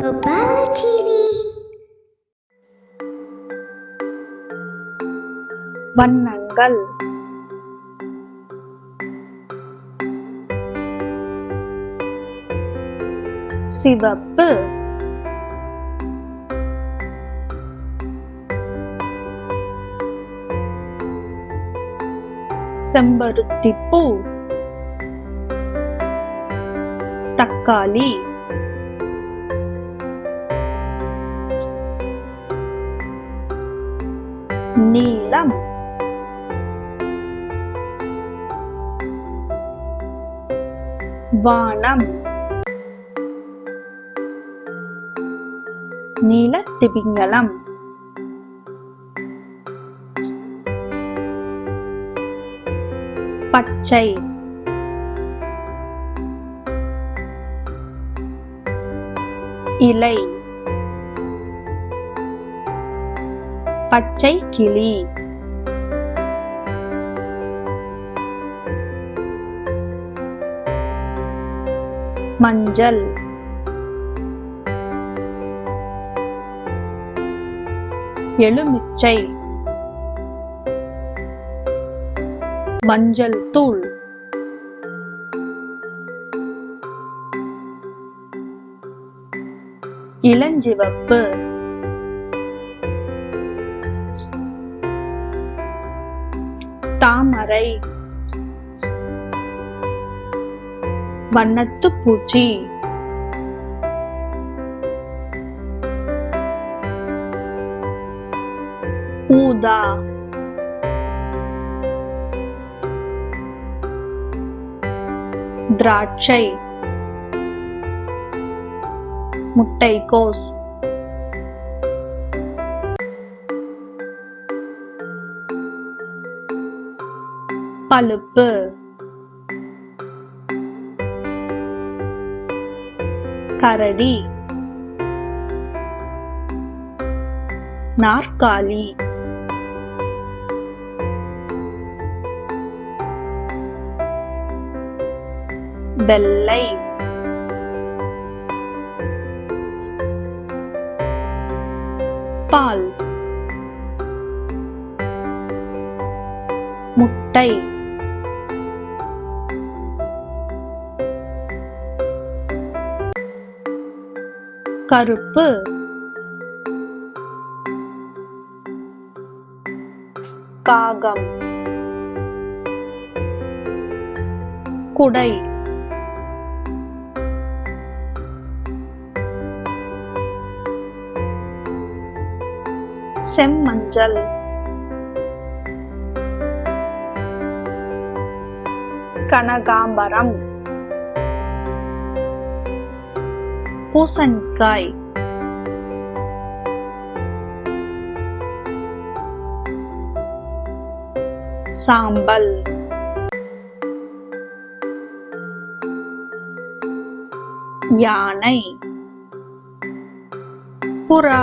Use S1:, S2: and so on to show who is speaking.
S1: Opala TV.
S2: வண்ணங்கள் சிவப்பு, செம்பருத்திப்பூ, தக்காளி, நீலம், வானம், நீலத்திமிங்கலம், பச்சை, இலை, பச்சை கிளி, மஞ்சள், எலுமிச்சை, மஞ்சள் தூள், இளஞ்சிவப்பு, தாமரை, வண்ணத்துப் பூச்சி, ஊதா, திராட்சை, முட்டைக்கோஸ், பழுப்பு, கரடி, நாற்காலி, வெள்ளை, பால், முட்டை, கருப்பு, காகம், குடை, செம்மஞ்சள், கனகாம்பரம், பூசணிக்காய், சாம்பல், யானை, புறா.